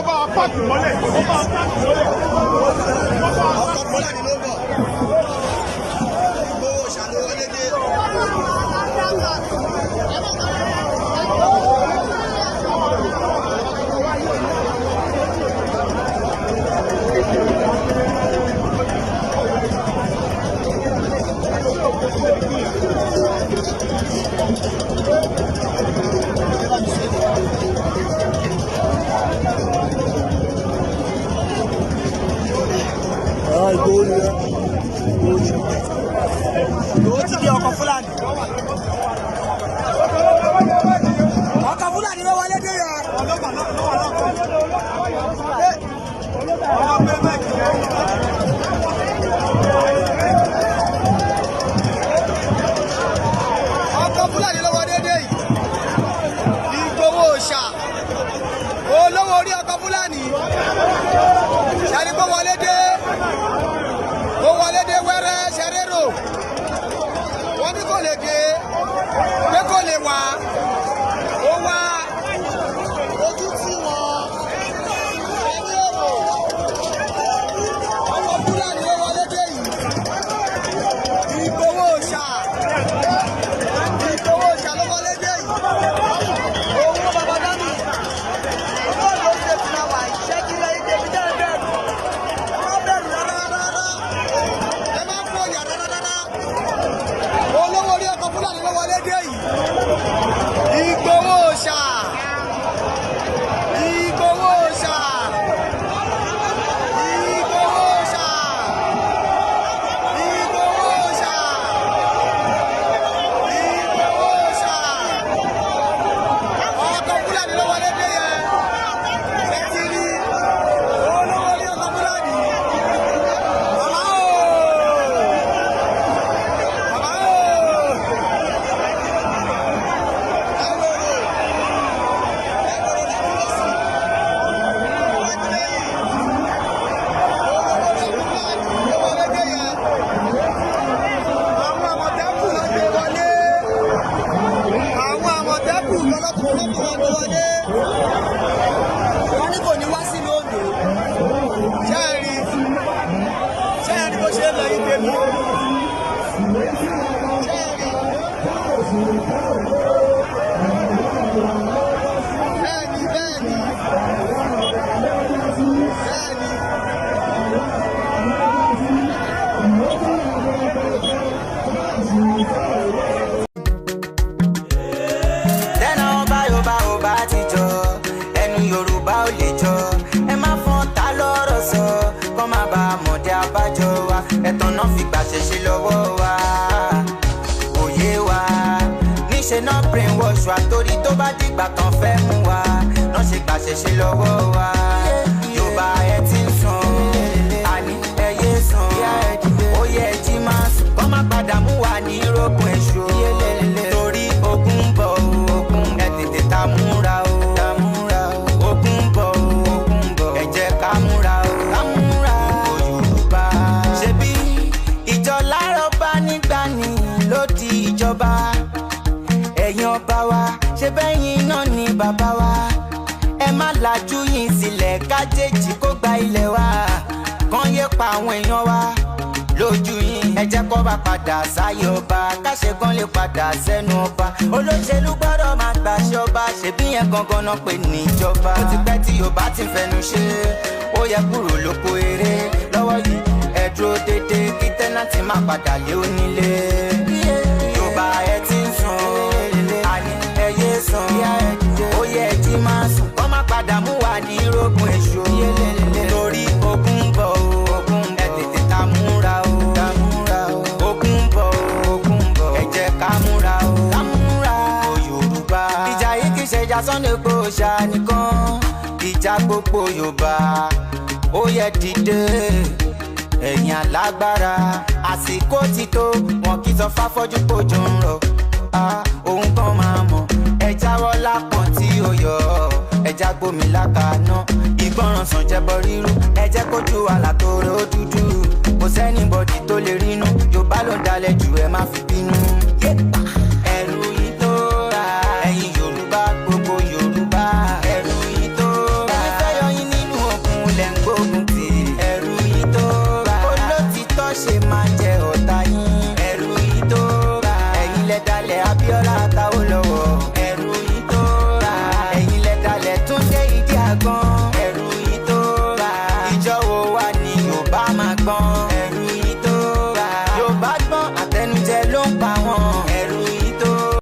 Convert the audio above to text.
bá wa pààkì mọ́lẹ̀ ó bá wa pààkì mọ́lẹ̀ ọkọ̀ Fúlàní ló bọ̀ Ìgbòho ṣàlùwọlé dé. Ìgbòho ti di ọkọ̀ Fúlàní. Ọkọ̀ Fúlàní ló wọlé dé yẹn. Ọkọ̀ Fúlàní ló wọlé dé yìí. Ìgbòho ṣá. Olówó orí ọkọ̀ Fúlàní. Ṣàní kó wọlé dé. Ó wọlé dé wẹ́rẹ́ ṣẹrẹ́rò. Wọ́n ní kò lè gé. Pé kò lè wá. Ó wá. Ojú tí wọ́n. Ẹni èrò. Ọkọ̀ Fúlàní ló wọlé dé yìí. Ìgbòho ṣá. Ìgbòho ṣá ló wọlé dé yìí. Òun ló bàbá dání. Ọkọ̀ ló ṣe fúnra wà iṣẹ́ kí lẹ́yìn tèmi jẹ́ bẹ́ẹ̀. Ọmọ bẹ́ẹ̀ rárá rárá. Ẹ máa ń fọ yàrá rárá. Olówó orí ọkọ̀ Fúlàní ló wọlé dé yìí. Ìgbòho ṣá. Ìgbòho ṣá. Ìgbòho ṣá. Ìgbòho ṣá. Ìgbòho ṣá. Ọkọ̀ Fúlàní ló wọlé dé yẹn. Ẹ ti rí olówó orí ọkọ̀ Fúlàní. Bàbá o. Bàbá o. Wọ́n ní kò ní wá sí lóòdò. Ṣẹ́ẹ̀rí bó ṣe ń lọ yìí tèmi. Ṣẹ́ẹ̀rí. Bẹ́ẹ̀ni. Bẹ́ẹ̀ni. Tẹ́nà ọba Yorùbá ò bá ti jọ, ẹnu Yorùbá ò lè jọ. Ẹ má fọ́n ta lọ́rọ̀ sọ, kọ́ má ba mọ̀dé abájọ wa. Ẹ̀tàn náà fi gbà ṣẹṣẹ lọ́wọ́ wa, òye wa. Níṣẹ́ náà brainwash wa torí tó bá dìgbà kan fẹ́ mú wa. Náà ṣe gbà ṣẹṣẹ lọ́wọ́ wa. Yorùbá ẹ ti ń sùn, àní ẹ yé sùn. Ó yẹ ẹ jí máa sùn, kọ́ má padà mú wa ní rógun èṣù. Torí ogun ń bọ̀ o, ẹ tètè ta múra o. Ogun ń bọ̀ o, ẹ jẹ́ ká múra o. Yorùbá ṣebí ìjọ lárọ̀bá nígbà ní ló di ìjọba. Ẹ̀yin ọba wa ṣe bẹ́yìn náà ni bàbá wa. Ẹ má lajú yín sílẹ̀ kájèjì kó gba ilẹ̀ wa. Kán yé pa àwọn èèyàn wa lójú yín. Ẹ jẹ́ kó bá padà sáyé ọba, káṣe gan lè padà sẹ́nu ọba. Olóṣèlú gbọ́dọ̀ máa gbàṣẹ ọba, ṣebí yẹn gangan náà pè níjọba. Ó ti pẹ́ tí Yorùbá ti fẹnu ṣe, ó yẹ kúrò lóko eré. Lọ́wọ́ yìí ẹ dúró dédé kí tẹ́nàtì má padà lé onílé. Yorùbá ẹ ti ń sùn, àní ẹ yé sùn. Ó yẹ ẹ jí máa sùn, kọ́ má padà mú wa ní rógun èṣù. Torí ogun ń bọ̀ o, ẹ tètè ta múra o. Ogun ń bọ̀ o, ẹ jẹ́ ká múra o. Yorùbá ìjà yìí kì í ṣe ìjà Sunday Igboho ṣá nìkan. Ìjà gbogbo Yorùbá ó yẹ dìde. Ẹ̀yin alágbára àsìkò ti tó, wọn kì í sọ fáfọ́jú pójú ń rọ̀. Òun kan máa mọ̀, ẹ jáwọ́ lápọ̀n tí ó yọ. Ẹ já gbómi lákàánú, ìgbọràn sàn jẹbọ rírú. Ẹ jẹ́ kójú àlà tó rẹ̀ ó dúdú. Kò sẹ́ni bọ̀dì tó lè rínú. Yorùbá ló ń dalẹ̀ jù, ẹ má fi bínú. Ẹ̀rù yìí tó ra ẹ̀yin Yorùbá, gbogbo Yorùbá. Ẹ̀rù yìí tó ra. Èmi fẹ́ yọ yín ní jẹ ọ̀tá yín. Ẹ̀rù yìí tó bá ẹ̀yin lẹ dalẹ̀ Abíọ́lá ta.